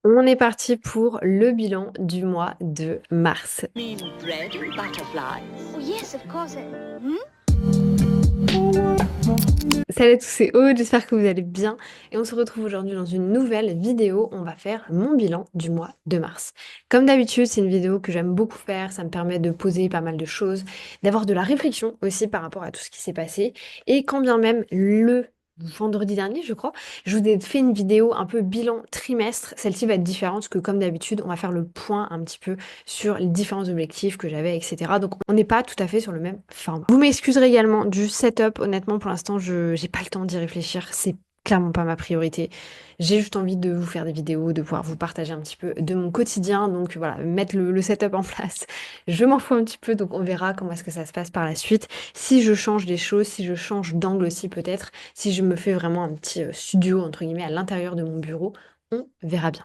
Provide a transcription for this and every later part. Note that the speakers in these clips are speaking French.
On est parti pour le bilan du mois de mars. Mean bread and butterflies. Oh, yes, of course. Hmm? Salut à tous et Aude, j'espère que vous allez bien et on se retrouve aujourd'hui dans une nouvelle vidéo. On va faire mon bilan du mois de mars. Comme d'habitude, c'est une vidéo que j'aime beaucoup faire, ça me permet de poser pas mal de choses, d'avoir de la réflexion aussi par rapport à tout ce qui s'est passé et quand bien même le vendredi dernier, je crois, je vous ai fait une vidéo un peu bilan trimestre. Celle-ci va être différente parce que comme d'habitude, on va faire le point un petit peu sur les différents objectifs que j'avais, etc. Donc on n'est pas tout à fait sur le même format. Vous m'excuserez également du setup. Honnêtement, pour l'instant, je j'ai pas le temps d'y réfléchir. C'est clairement pas ma priorité. J'ai juste envie de vous faire des vidéos, de pouvoir vous partager un petit peu de mon quotidien. Donc voilà, mettre le setup en place. Je m'en fous un petit peu, donc on verra comment est-ce que ça se passe par la suite. Si je change des choses, si je change d'angle aussi peut-être, si je me fais vraiment un petit studio entre guillemets à l'intérieur de mon bureau, on verra bien.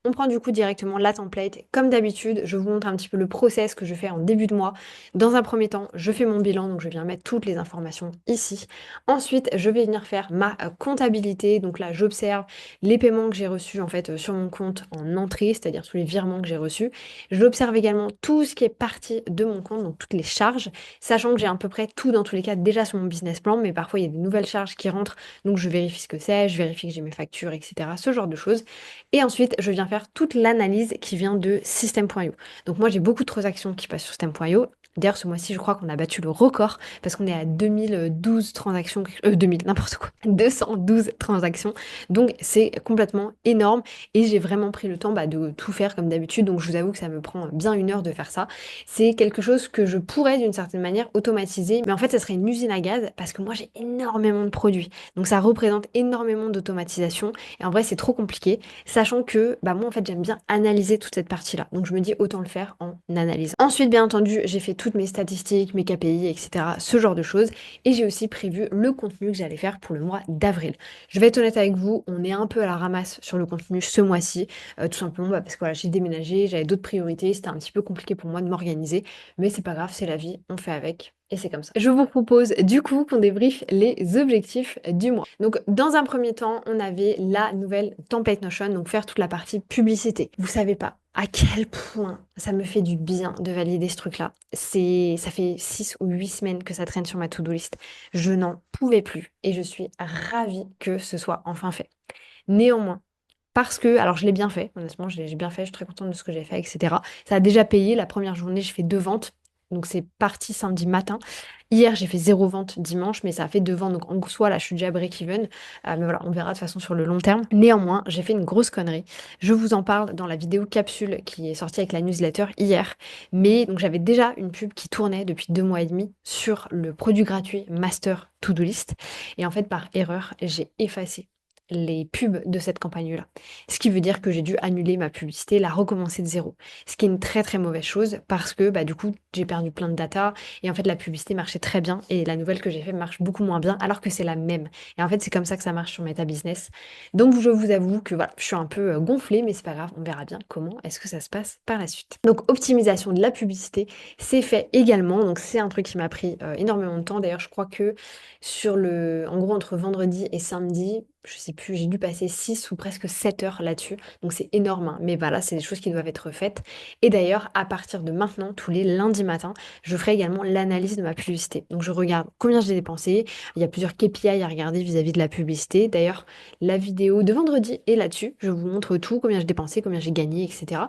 On prend du coup directement la template. Comme d'habitude, je vous montre un petit peu le process que je fais en début de mois. Dans un premier temps, je fais mon bilan, donc je viens mettre toutes les informations ici. Ensuite, je vais venir faire ma comptabilité. Donc là, j'observe les paiements que j'ai reçus en fait sur mon compte en entrée, c'est-à-dire tous les virements que j'ai reçus. J'observe également tout ce qui est parti de mon compte, donc toutes les charges, sachant que j'ai à peu près tout dans tous les cas déjà sur mon business plan, mais parfois il y a des nouvelles charges qui rentrent, donc je vérifie ce que c'est, je vérifie que j'ai mes factures, etc. Ce genre de choses. Et ensuite, je viens faire toute l'analyse qui vient de System.io. Donc moi, j'ai beaucoup de transactions qui passent sur System.io. D'ailleurs, ce mois-ci, je crois qu'on a battu le record parce qu'on est à 2012 transactions, 2000, n'importe quoi, 212 transactions. Donc, c'est complètement énorme et j'ai vraiment pris le temps de tout faire comme d'habitude. Donc, je vous avoue que ça me prend bien une heure de faire ça. C'est quelque chose que je pourrais d'une certaine manière automatiser, mais en fait, ça serait une usine à gaz parce que moi, j'ai énormément de produits. Donc, ça représente énormément d'automatisation et en vrai, c'est trop compliqué. Sachant que moi en fait j'aime bien analyser toute cette partie-là. Donc je me dis autant le faire en analyse. Ensuite bien entendu j'ai fait toutes mes statistiques, mes KPI, etc. Ce genre de choses. Et j'ai aussi prévu le contenu que j'allais faire pour le mois d'avril. Je vais être honnête avec vous, on est un peu à la ramasse sur le contenu ce mois-ci. Tout simplement parce que voilà, j'ai déménagé, j'avais d'autres priorités, c'était un petit peu compliqué pour moi de m'organiser. Mais c'est pas grave, c'est la vie, on fait avec. Et c'est comme ça. Je vous propose du coup qu'on débriefe les objectifs du mois. Donc dans un premier temps, on avait la nouvelle template Notion, donc faire toute la partie publicité. Vous savez pas à quel point ça me fait du bien de valider ce truc-là. Ça fait 6 ou 8 semaines que ça traîne sur ma to-do list. Je n'en pouvais plus et je suis ravie que ce soit enfin fait. Néanmoins, parce que, alors je l'ai bien fait, honnêtement, j'ai bien fait, je suis très contente de ce que j'ai fait, etc. Ça a déjà payé. La première journée, j'ai fait 2 ventes. Donc c'est parti samedi matin. Hier, j'ai fait 0 vente dimanche, mais ça a fait 2 ventes. Donc en soi, là, je suis déjà break-even. Mais voilà, on verra de toute façon sur le long terme. Néanmoins, j'ai fait une grosse connerie. Je vous en parle dans la vidéo capsule qui est sortie avec la newsletter hier. Mais donc j'avais déjà une pub qui tournait depuis 2 mois et demi sur le produit gratuit Master To-Do List. Et en fait, par erreur, j'ai effacé les pubs de cette campagne-là. Ce qui veut dire que j'ai dû annuler ma publicité, la recommencer de zéro. Ce qui est une très très mauvaise chose parce que du coup j'ai perdu plein de data et en fait la publicité marchait très bien et la nouvelle que j'ai faite marche beaucoup moins bien alors que c'est la même. Et en fait c'est comme ça que ça marche sur Meta Business. Donc je vous avoue que voilà, je suis un peu gonflée mais c'est pas grave, on verra bien comment est-ce que ça se passe par la suite. Donc optimisation de la publicité, c'est fait également. Donc c'est un truc qui m'a pris énormément de temps. D'ailleurs je crois que en gros entre vendredi et samedi, je sais plus, j'ai dû passer 6 ou presque 7 heures là-dessus. Donc c'est énorme, hein. Mais voilà, c'est des choses qui doivent être faites. Et d'ailleurs, à partir de maintenant, tous les lundis matins, je ferai également l'analyse de ma publicité. Donc je regarde combien j'ai dépensé. Il y a plusieurs KPI à regarder vis-à-vis de la publicité. D'ailleurs, la vidéo de vendredi est là-dessus. Je vous montre tout, combien j'ai dépensé, combien j'ai gagné, etc.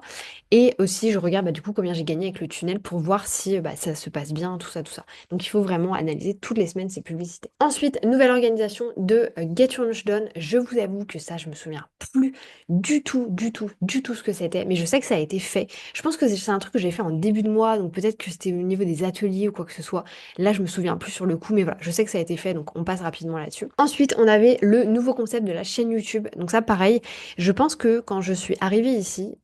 Et aussi, je regarde du coup combien j'ai gagné avec le tunnel pour voir si ça se passe bien, tout ça, tout ça. Donc il faut vraiment analyser toutes les semaines ces publicités. Ensuite, nouvelle organisation de Get Your Lunch Done. Je vous avoue que ça, je me souviens plus du tout, du tout, du tout ce que c'était. Mais je sais que ça a été fait. Je pense que c'est un truc que j'ai fait en début de mois. Donc peut-être que c'était au niveau des ateliers ou quoi que ce soit. Là, je me souviens plus sur le coup. Mais voilà, je sais que ça a été fait. Donc on passe rapidement là-dessus. Ensuite, on avait le nouveau concept de la chaîne YouTube. Donc ça, pareil, je pense que quand je suis arrivée ici,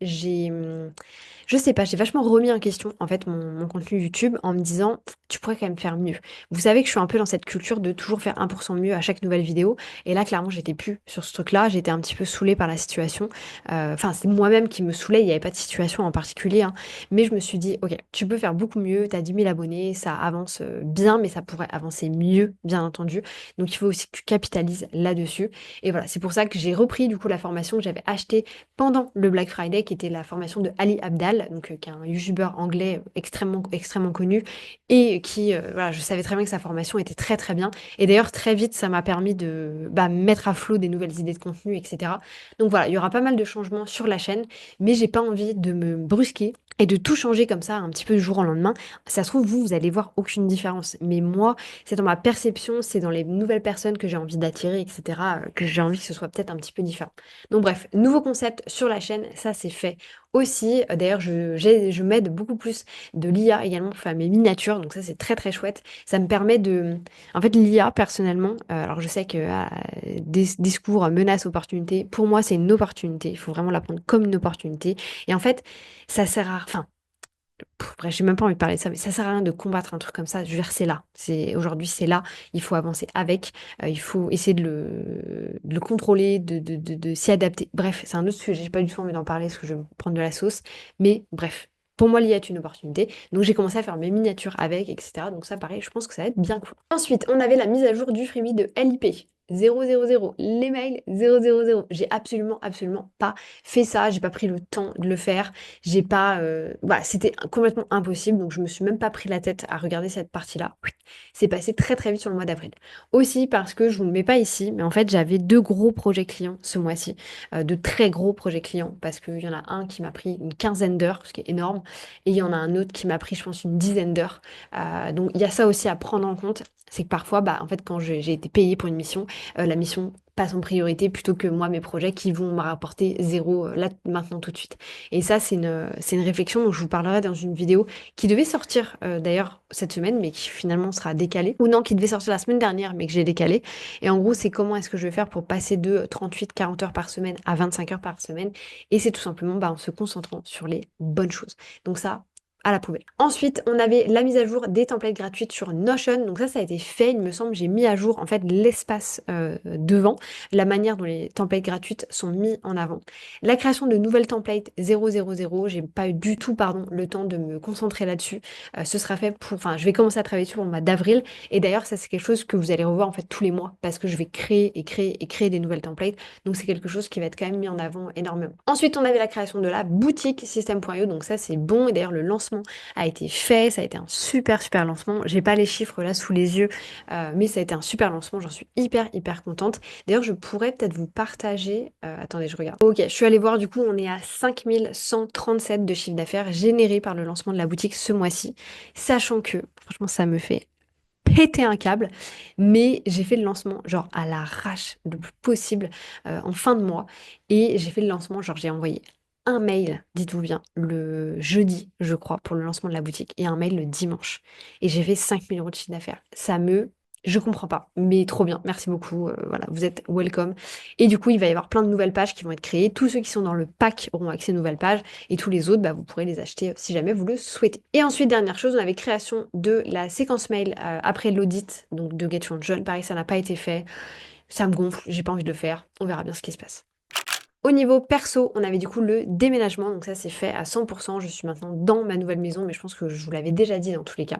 Je sais pas, j'ai vachement remis en question en fait mon contenu YouTube en me disant tu pourrais quand même faire mieux. Vous savez que je suis un peu dans cette culture de toujours faire 1% mieux à chaque nouvelle vidéo. Et là, clairement, j'étais plus sur ce truc-là. J'étais un petit peu saoulée par la situation. Enfin, c'est moi-même qui me saoulais. Il n'y avait pas de situation en particulier, hein. Mais je me suis dit, ok, tu peux faire beaucoup mieux. Tu as 10 000 abonnés, ça avance bien, mais ça pourrait avancer mieux, bien entendu. Donc, il faut aussi que tu capitalises là-dessus. Et voilà, c'est pour ça que j'ai repris du coup la formation que j'avais achetée pendant le Black Friday, qui était la formation de Ali Abdal, donc, qui est un youtubeur anglais extrêmement connu et qui, voilà, je savais très bien que sa formation était très très bien. Et d'ailleurs, très vite, ça m'a permis de mettre à flot des nouvelles idées de contenu, etc. Donc voilà, il y aura pas mal de changements sur la chaîne, mais j'ai pas envie de me brusquer et de tout changer comme ça un petit peu du jour au lendemain. Ça se trouve, vous allez voir aucune différence. Mais moi, c'est dans ma perception, c'est dans les nouvelles personnes que j'ai envie d'attirer, etc., que j'ai envie que ce soit peut-être un petit peu différent. Donc bref, nouveau concept sur la chaîne, ça c'est fait aussi. D'ailleurs, je m'aide beaucoup plus de l'IA également pour faire mes miniatures, donc ça c'est très très chouette. Ça me permet de... En fait, l'IA, personnellement, alors je sais que discours, menace, opportunité, pour moi c'est une opportunité. Il faut vraiment la prendre comme une opportunité. Et en fait, ça sert à... Enfin, bref, j'ai même pas envie de parler de ça, mais ça sert à rien de combattre un truc comme ça. Je veux dire, c'est là. Aujourd'hui, c'est là. Il faut avancer avec. Il faut essayer de le contrôler, de s'y adapter. Bref, c'est un autre sujet. J'ai pas du tout envie d'en parler parce que je vais me prendre de la sauce. Mais bref, pour moi, l'IA est une opportunité. Donc, j'ai commencé à faire mes miniatures avec, etc. Donc, ça, pareil, je pense que ça va être bien cool. Ensuite, on avait la mise à jour du freebie de LIP. 000, les mails 000. J'ai absolument pas fait ça, j'ai pas pris le temps de le faire. J'ai pas, voilà, c'était complètement impossible, donc je me suis même pas pris la tête à regarder cette partie-là. C'est passé très très vite sur le mois d'avril. Aussi parce que je vous le mets pas ici, mais en fait j'avais deux gros projets clients ce mois-ci, de très gros projets clients, parce qu'il y en a un qui m'a pris une quinzaine d'heures, ce qui est énorme, et il y en a un autre qui m'a pris, je pense, une dizaine d'heures. Donc il y a ça aussi à prendre en compte, c'est que parfois, en fait, quand j'ai été payée pour une mission, la mission passe en priorité plutôt que moi mes projets qui vont me rapporter zéro là maintenant tout de suite. Et ça, c'est une réflexion dont je vous parlerai dans une vidéo qui devait sortir d'ailleurs cette semaine, mais qui finalement sera décalée. Ou non, qui devait sortir la semaine dernière, mais que j'ai décalée. Et en gros, c'est comment est-ce que je vais faire pour passer de 38-40 heures par semaine à 25 heures par semaine. Et c'est tout simplement en se concentrant sur les bonnes choses. Donc ça, à la poubelle. Ensuite, on avait la mise à jour des templates gratuites sur Notion. Donc ça a été fait, il me semble. J'ai mis à jour en fait l'espace devant, la manière dont les templates gratuites sont mis en avant. La création de nouvelles templates 000, j'ai pas eu du tout, pardon, le temps de me concentrer là-dessus. Ce sera fait enfin, je vais commencer à travailler dessus pour le mois d'avril. Et d'ailleurs, ça c'est quelque chose que vous allez revoir en fait tous les mois parce que je vais créer des nouvelles templates. Donc c'est quelque chose qui va être quand même mis en avant énormément. Ensuite, on avait la création de la boutique System.io. Donc ça c'est bon. Et d'ailleurs, le lancement a été fait. Ça a été un super lancement. J'ai pas les chiffres là sous les yeux, mais ça a été un super lancement. J'en suis hyper contente. D'ailleurs, je pourrais peut-être vous partager. Attendez, je regarde. Ok, je suis allée voir. Du coup, on est à 5137 de chiffre d'affaires généré par le lancement de la boutique ce mois-ci. Sachant que, franchement, ça me fait péter un câble, mais j'ai fait le lancement genre à l'arrache le plus possible en fin de mois et j'ai fait le lancement, genre j'ai envoyé un mail, dites-vous bien, le jeudi, je crois, pour le lancement de la boutique et un mail le dimanche et j'ai fait 5 000 € de chiffre d'affaires. Je comprends pas, mais trop bien, merci beaucoup, voilà, vous êtes welcome. Et du coup, il va y avoir plein de nouvelles pages qui vont être créées. Tous ceux qui sont dans le pack auront accès aux nouvelles pages et tous les autres, vous pourrez les acheter si jamais vous le souhaitez. Et ensuite, dernière chose, on avait création de la séquence mail après l'audit donc de Get Your John. Pareil, ça n'a pas été fait. Ça me gonfle, j'ai pas envie de le faire. On verra bien ce qui se passe. Au niveau perso, on avait du coup le déménagement, donc ça c'est fait à 100%. Je suis maintenant dans ma nouvelle maison, mais je pense que je vous l'avais déjà dit dans tous les cas.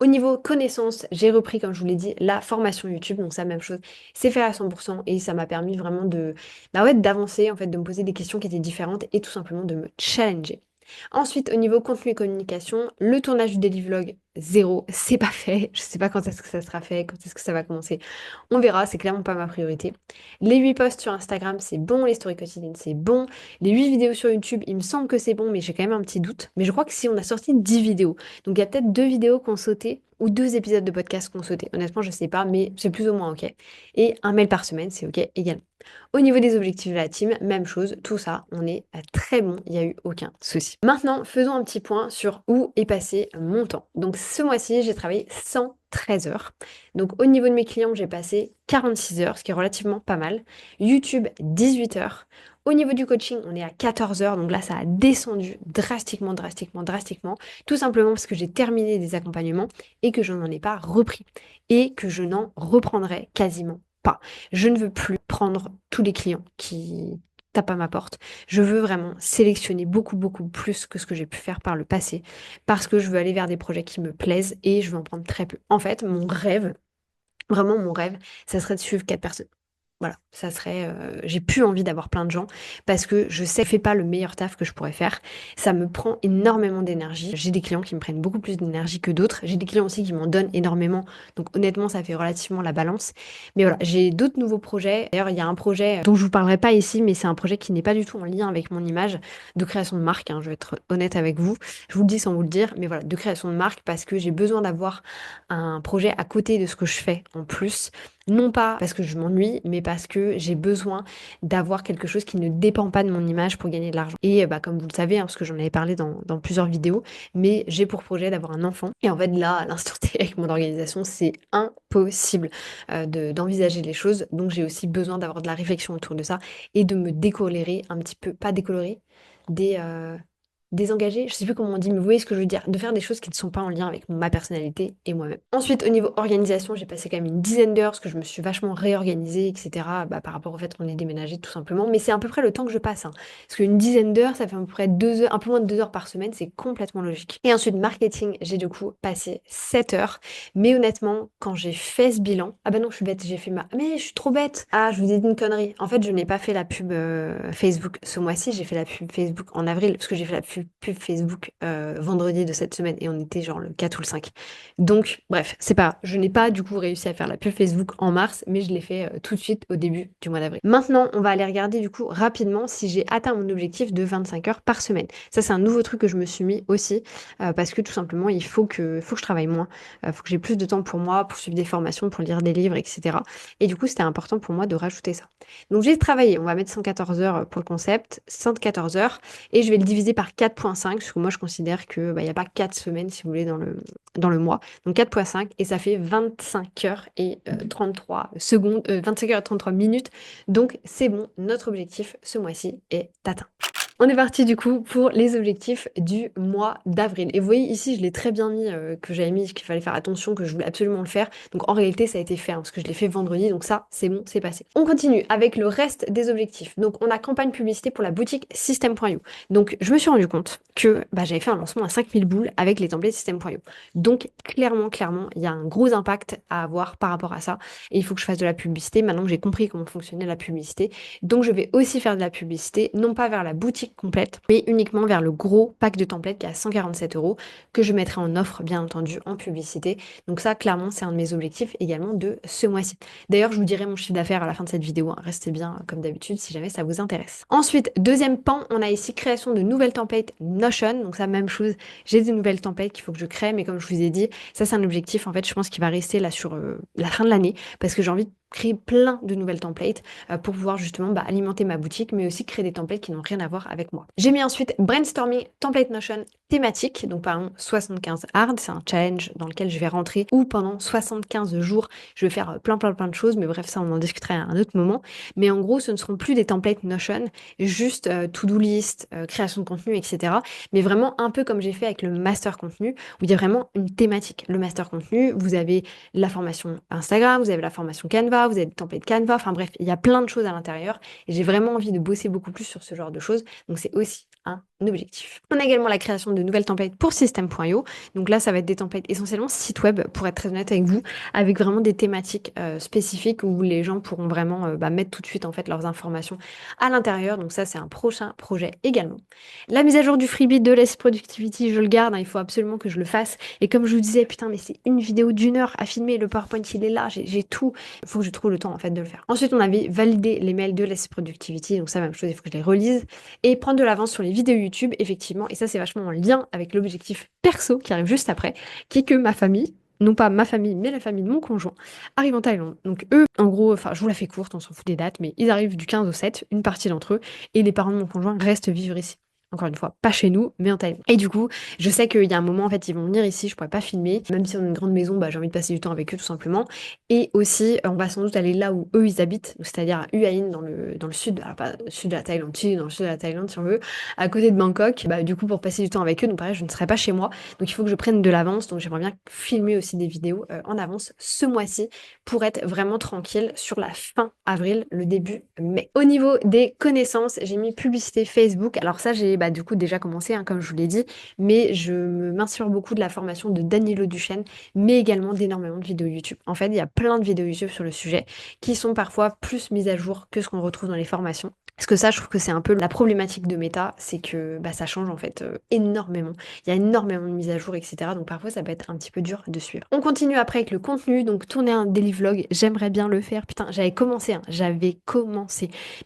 Au niveau connaissances, j'ai repris, comme je vous l'ai dit, la formation YouTube, donc ça même chose, c'est fait à 100% et ça m'a permis vraiment ouais, d'avancer, en fait, de me poser des questions qui étaient différentes et tout simplement de me challenger. Ensuite, au niveau contenu et communication, le tournage du daily vlog, zéro, c'est pas fait. Je sais pas quand est-ce que ça sera fait, quand est-ce que ça va commencer. On verra, c'est clairement pas ma priorité. Les 8 posts sur Instagram, c'est bon. Les stories quotidiennes, c'est bon. Les 8 vidéos sur YouTube, il me semble que c'est bon, mais j'ai quand même un petit doute. Mais je crois que si on a sorti 10 vidéos, donc il y a peut-être 2 vidéos qui ont sauté ou 2 épisodes de podcast qui ont sauté. Honnêtement, je sais pas, mais c'est plus ou moins OK. Et un mail par semaine, c'est OK également. Au niveau des objectifs de la team, même chose, tout ça, on est très bon, il n'y a eu aucun souci. Maintenant, faisons un petit point sur où est passé mon temps. Donc ce mois-ci, j'ai travaillé 113 heures. Donc au niveau de mes clients, j'ai passé 46 heures, ce qui est relativement pas mal. YouTube, 18 heures. Au niveau du coaching, on est à 14 heures, donc là, ça a descendu drastiquement, drastiquement, drastiquement, tout simplement parce que j'ai terminé des accompagnements et que je n'en ai pas repris et que je n'en reprendrai quasiment pas. Je ne veux plus prendre tous les clients qui tapent à ma porte. Je veux vraiment sélectionner beaucoup, beaucoup plus que ce que j'ai pu faire par le passé parce que je veux aller vers des projets qui me plaisent et je veux en prendre très peu. En fait, mon rêve, vraiment mon rêve, ça serait de suivre 4 personnes. Voilà, ça serait, j'ai plus envie d'avoir plein de gens parce que je sais que je fais pas le meilleur taf que je pourrais faire. Ça me prend énormément d'énergie. J'ai des clients qui me prennent beaucoup plus d'énergie que d'autres. J'ai des clients aussi qui m'en donnent énormément. Donc honnêtement, ça fait relativement la balance. Mais voilà, j'ai d'autres nouveaux projets. D'ailleurs, il y a un projet dont je vous parlerai pas ici, mais c'est un projet qui n'est pas du tout en lien avec mon image de création de marque, hein. Je vais être honnête avec vous. Je vous le dis sans vous le dire, mais voilà, de création de marque parce que j'ai besoin d'avoir un projet à côté de ce que je fais en plus. Non pas parce que je m'ennuie, mais parce que j'ai besoin d'avoir quelque chose qui ne dépend pas de mon image pour gagner de l'argent. Et bah, comme vous le savez, hein, parce que j'en avais parlé dans plusieurs vidéos, mais j'ai pour projet d'avoir un enfant. Et en fait, là, à l'instant T, avec mon organisation, c'est impossible d'envisager les choses. Donc, j'ai aussi besoin d'avoir de la réflexion autour de ça et de me décolorer un petit peu, pas décolorer, des, désengager, je sais plus comment on dit, mais vous voyez ce que je veux dire, de faire des choses qui ne sont pas en lien avec ma personnalité et moi-même. Ensuite, au niveau organisation, j'ai passé quand même une dizaine d'heures parce que je me suis vachement réorganisée, etc. Bah, par rapport au fait qu'on est déménagé tout simplement. Mais c'est à peu près le temps que je passe, hein. Parce qu'une dizaine d'heures, ça fait à peu près 2 heures, un peu moins de 2 heures par semaine, c'est complètement logique. Et ensuite, marketing, j'ai du coup passé 7 heures. Mais honnêtement, quand j'ai fait ce bilan, ah bah non, je suis bête, j'ai fait ma. Mais je suis trop bête! Ah, je vous ai dit une connerie. En fait, je n'ai pas fait la pub Facebook ce mois-ci, j'ai fait la pub Facebook en avril, parce que j'ai fait la pub Facebook vendredi de cette semaine et on était genre le 4 ou le 5. Donc, bref, c'est pas. Je n'ai pas du coup réussi à faire la pub Facebook en mars, mais je l'ai fait tout de suite au début du mois d'avril. Maintenant, on va aller regarder du coup rapidement si j'ai atteint mon objectif de 25 heures par semaine. Ça, c'est un nouveau truc que je me suis mis aussi parce que tout simplement, il faut que je travaille moins. Il faut que j'ai plus de temps pour moi, pour suivre des formations, pour lire des livres, etc. Et du coup, c'était important pour moi de rajouter ça. Donc, j'ai travaillé, on va mettre 114 heures pour le concept, 114 heures, et je vais le diviser par 4,5, parce que moi, je considère que il n'y a pas 4 semaines, si vous voulez, dans le mois. Donc, 4,5, et ça fait 25 heures et 33 secondes, 25 heures et 33 minutes. Donc, c'est bon, notre objectif ce mois-ci est atteint. On est parti du coup pour les objectifs du mois d'avril. Et vous voyez ici, je l'ai très bien mis, que j'avais mis qu'il fallait faire attention, que je voulais absolument le faire. Donc en réalité, ça a été fait, hein, parce que je l'ai fait vendredi, donc ça, c'est bon, c'est passé. On continue avec le reste des objectifs. Donc on a campagne publicité pour la boutique System.io. Donc je me suis rendu compte que j'avais fait un lancement à 5000 boules avec les templates System.io. Donc clairement, il y a un gros impact à avoir par rapport à ça. Et il faut que je fasse de la publicité. Maintenant que j'ai compris comment fonctionnait la publicité, donc je vais aussi faire de la publicité, non pas vers la boutique complète, mais uniquement vers le gros pack de templates qui est à 147 € que je mettrai en offre, bien entendu, en publicité. Donc ça, clairement, c'est un de mes objectifs également de ce mois-ci. D'ailleurs, je vous dirai mon chiffre d'affaires à la fin de cette vidéo, hein. Restez bien comme d'habitude si jamais ça vous intéresse. Ensuite, deuxième pan, on a ici création de nouvelles templates Notion. Donc ça, même chose, j'ai des nouvelles templates qu'il faut que je crée, mais comme je vous ai dit, ça c'est un objectif en fait, je pense qu'il va rester là sur la fin de l'année parce que j'ai envie de créer plein de nouvelles templates pour pouvoir justement alimenter ma boutique, mais aussi créer des templates qui n'ont rien à voir avec moi. J'ai mis ensuite brainstorming template Notion thématique, donc par exemple 75 hard, c'est un challenge dans lequel je vais rentrer où pendant 75 jours, je vais faire plein de choses, mais bref, ça on en discutera à un autre moment. Mais en gros, ce ne seront plus des templates Notion, juste to-do list, création de contenu, etc. Mais vraiment un peu comme j'ai fait avec le master contenu, où il y a vraiment une thématique. Le master contenu, vous avez la formation Instagram, vous avez la formation Canva, vous avez le template Canva, enfin bref, il y a plein de choses à l'intérieur et j'ai vraiment envie de bosser beaucoup plus sur ce genre de choses. Donc c'est aussi un objectif. On a également la création de nouvelles templates pour System.io. Donc là, ça va être des templates essentiellement site web, pour être très honnête avec vous, avec vraiment des thématiques spécifiques où les gens pourront vraiment mettre tout de suite en fait leurs informations à l'intérieur. Donc ça, c'est un prochain projet également. La mise à jour du freebie de Less Productivity, je le garde, hein, il faut absolument que je le fasse. Et comme je vous disais, putain, mais c'est une vidéo d'1 heure à filmer, le PowerPoint il est là, j'ai tout. Il faut que je trouve le temps en fait de le faire. Ensuite, on avait validé les mails de Less Productivity, donc ça, même chose, il faut que je les relise. Et prendre de l'avance sur les vidéos YouTube, effectivement, et ça c'est vachement en lien avec l'objectif perso qui arrive juste après, qui est que ma famille, non pas ma famille, mais la famille de mon conjoint, arrive en Thaïlande. Donc eux, en gros, enfin je vous la fais courte, on s'en fout des dates, mais ils arrivent du 15 au 7, une partie d'entre eux, et les parents de mon conjoint restent vivre ici. Encore une fois, pas chez nous, mais en Thaïlande. Et du coup, je sais qu'il y a un moment, en fait, ils vont venir ici, je pourrais pas filmer. Même si on a une grande maison, bah, j'ai envie de passer du temps avec eux, tout simplement. Et aussi, on va sans doute aller là où eux, ils habitent, donc c'est-à-dire à Hua Hin, dans le sud, alors pas le sud de la Thaïlande, si, dans le sud de la Thaïlande, si on veut, à côté de Bangkok, bah, du coup, pour passer du temps avec eux, donc pareil, je ne serai pas chez moi. Donc, il faut que je prenne de l'avance. Donc, j'aimerais bien filmer aussi des vidéos en avance ce mois-ci pour être vraiment tranquille sur la fin avril, le début mai. Au niveau des connaissances, j'ai mis publicité Facebook. Alors ça, j'ai du coup déjà commencé, hein, comme je vous l'ai dit, mais m'inspire beaucoup de la formation de Danilo Duchesne, mais également d'énormément de vidéos YouTube. En fait, il y a plein de vidéos YouTube sur le sujet qui sont parfois plus mises à jour que ce qu'on retrouve dans les formations. Parce que ça, je trouve que c'est un peu la problématique de Meta, c'est que ça change en fait énormément. Il y a énormément de mises à jour, etc. Donc parfois, ça peut être un petit peu dur de suivre. On continue après avec le contenu. Donc tourner un daily vlog, j'aimerais bien le faire. Putain, j'avais commencé.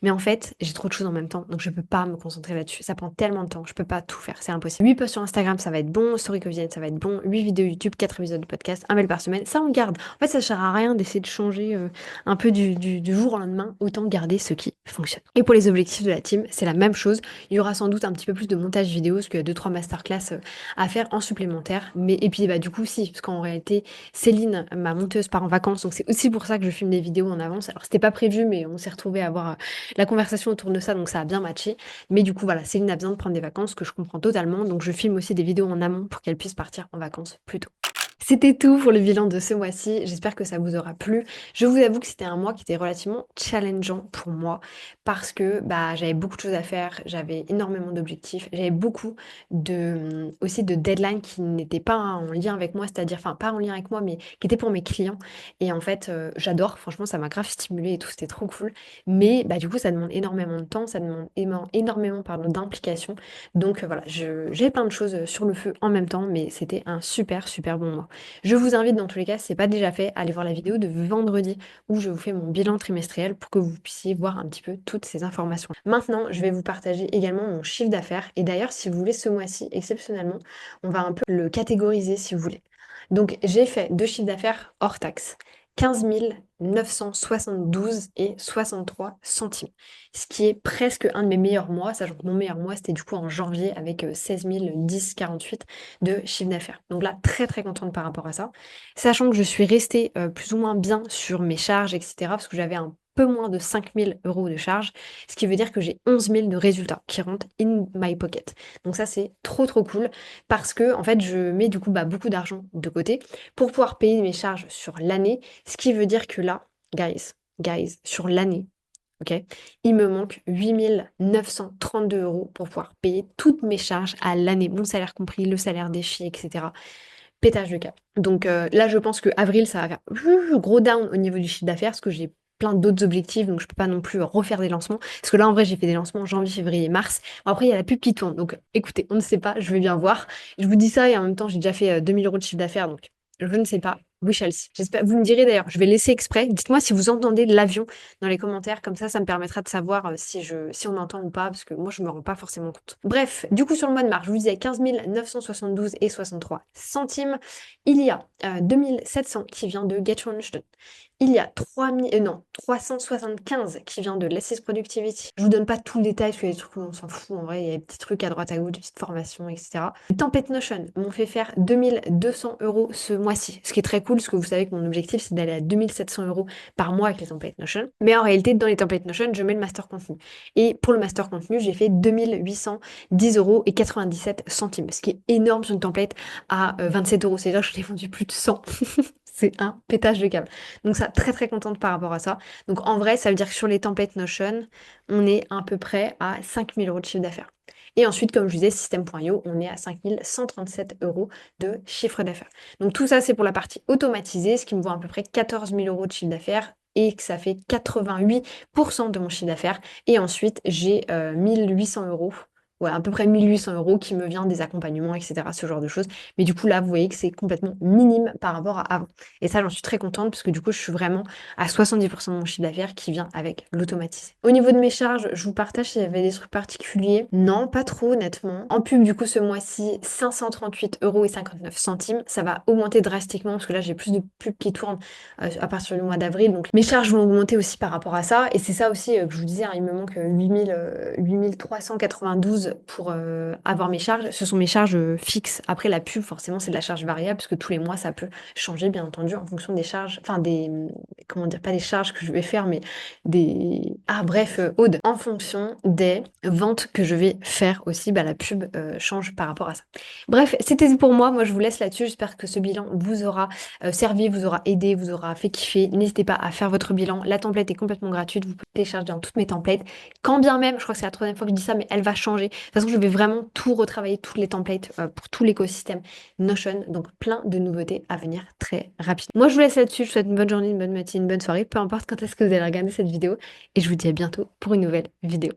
Mais en fait, j'ai trop de choses en même temps, donc je peux pas me concentrer là-dessus. Ça prend tellement de temps, je peux pas tout faire, c'est impossible. 8 posts sur Instagram, ça va être bon. Story quotidienne, ça va être bon. 8 vidéos YouTube, 4 épisodes de podcast, un mail par semaine. Ça, on garde. En fait, ça sert à rien d'essayer de changer un peu du jour au lendemain. Autant garder ce qui fonctionne. Et pour les objectifs de la team, c'est la même chose. Il y aura sans doute un petit peu plus de montage vidéo, parce qu'il y a 2-3 masterclass à faire en supplémentaire. Et puis, du coup, si, parce qu'en réalité, Céline, ma monteuse, part en vacances, donc c'est aussi pour ça que je filme des vidéos en avance. Alors, c'était pas prévu, mais on s'est retrouvés à avoir la conversation autour de ça, donc ça a bien matché. Mais du coup, voilà, Céline a besoin de prendre des vacances, que je comprends totalement. Donc, je filme aussi des vidéos en amont pour qu'elle puisse partir en vacances plus tôt. C'était tout pour le bilan de ce mois-ci. J'espère que ça vous aura plu. Je vous avoue que c'était un mois qui était relativement challengeant pour moi parce que j'avais beaucoup de choses à faire, j'avais énormément d'objectifs, j'avais beaucoup aussi de deadlines qui n'étaient pas en lien avec moi, c'est-à-dire, enfin, pas en lien avec moi, mais qui étaient pour mes clients. Et en fait, j'adore, franchement, ça m'a grave stimulé et tout, c'était trop cool. Mais du coup, ça demande énormément de temps, ça demande énormément pardon, d'implication. Donc voilà, j'ai plein de choses sur le feu en même temps, mais c'était un super, super bon mois. Je vous invite dans tous les cas, si ce n'est pas déjà fait, à aller voir la vidéo de vendredi où je vous fais mon bilan trimestriel pour que vous puissiez voir un petit peu toutes ces informations. Maintenant, je vais vous partager également mon chiffre d'affaires. Et d'ailleurs, si vous voulez, ce mois-ci, exceptionnellement, on va un peu le catégoriser si vous voulez. Donc, j'ai fait 2 chiffres d'affaires hors taxe. 15 972 et 63 centimes. Ce qui est presque un de mes meilleurs mois, sachant que mon meilleur mois, c'était du coup en janvier avec 16 10,48 de chiffre d'affaires. Donc là, très très contente par rapport à ça. Sachant que je suis restée plus ou moins bien sur mes charges, etc. Parce que j'avais un peu moins de 5 000 euros de charges, ce qui veut dire que j'ai 11 000 de résultats qui rentrent in my pocket. Donc ça, c'est trop trop cool parce que en fait, je mets du coup beaucoup d'argent de côté pour pouvoir payer mes charges sur l'année, ce qui veut dire que là, guys, sur l'année, ok, il me manque 8 932 euros pour pouvoir payer toutes mes charges à l'année, mon salaire compris, le salaire des filles, etc. Pétage de câble. Donc là, je pense que avril, ça va faire gros down au niveau du chiffre d'affaires, parce que j'ai plein d'autres objectifs, donc je peux pas non plus refaire des lancements. Parce que là, en vrai, j'ai fait des lancements en janvier, février, mars. Bon, après, il y a la pub qui tourne. Donc écoutez, on ne sait pas, je vais bien voir. Je vous dis ça et en même temps, j'ai déjà fait 2000 euros de chiffre d'affaires, donc je ne sais pas. We shall see. J'espère. Vous me direz d'ailleurs, je vais laisser exprès. Dites-moi si vous entendez l'avion dans les commentaires, comme ça me permettra de savoir si on entend ou pas, parce que moi, je me rends pas forcément compte. Bref, du coup, sur le mois de mars, je vous disais 15 972 et 63 centimes. Il y a 2700 qui vient de Get Launched. Il y a 375 qui vient de Less is Productivity. Je vous donne pas tout le détail, parce qu'il y a des trucs où on s'en fout. En vrai, il y a des petits trucs à droite à gauche, des petites formations, etc. Les Template Notion m'ont fait faire 2200 euros ce mois-ci. Ce qui est très cool, parce que vous savez que mon objectif, c'est d'aller à 2700 euros par mois avec les Template Notion. Mais en réalité, dans les Template Notion, je mets le master contenu. Et pour le master contenu, j'ai fait 2810 euros et 97 centimes. Ce qui est énorme sur une template à 27 euros. C'est-à-dire que je l'ai vendu plus de 100. C'est un pétage de câble. Donc ça, très très contente par rapport à ça. Donc en vrai, ça veut dire que sur les templates Notion, on est à peu près à 5000 euros de chiffre d'affaires. Et ensuite, comme je disais, System.io, on est à 5137 euros de chiffre d'affaires. Donc tout ça, c'est pour la partie automatisée, ce qui me vaut à peu près 14 000 euros de chiffre d'affaires et que ça fait 88% de mon chiffre d'affaires. Et ensuite, j'ai 1800 euros. Ouais, à peu près 1800 euros qui me vient des accompagnements, etc., ce genre de choses. Mais du coup, là, vous voyez que c'est complètement minime par rapport à avant. Et ça, j'en suis très contente parce que du coup, je suis vraiment à 70% de mon chiffre d'affaires qui vient avec l'automatisé. Au niveau de mes charges, je vous partage s'il y avait des trucs particuliers. Non, pas trop, honnêtement. En pub, du coup, ce mois-ci, 538 euros et 59 centimes. Ça va augmenter drastiquement parce que là, j'ai plus de pubs qui tournent à partir du mois d'avril. Donc, mes charges vont augmenter aussi par rapport à ça. Et c'est ça aussi que je vous disais, hein, il me manque 8392 chose pour avoir mes charges, ce sont mes charges fixes. Après, la pub, forcément, c'est de la charge variable, parce que tous les mois, ça peut changer, bien entendu, en fonction des charges, enfin comment dire, pas des charges que je vais faire, mais ah bref, Aude, en fonction des ventes que je vais faire aussi, bah, la pub change par rapport à ça. Bref, c'était tout pour moi. Moi, je vous laisse là-dessus. J'espère que ce bilan vous aura servi, vous aura aidé, vous aura fait kiffer. N'hésitez pas à faire votre bilan. La template est complètement gratuite. Vous pouvez télécharger dans toutes mes templates. Quand bien même, je crois que c'est la troisième fois que je dis ça, mais elle va changer. De toute façon, je vais vraiment tout retravailler, toutes les templates pour tout l'écosystème Notion. Donc, plein de nouveautés à venir très rapidement. Moi, je vous laisse là-dessus. Je vous souhaite une bonne journée, une bonne matinée, une bonne soirée, peu importe quand est-ce que vous allez regarder cette vidéo. Et je vous dis à bientôt pour une nouvelle vidéo.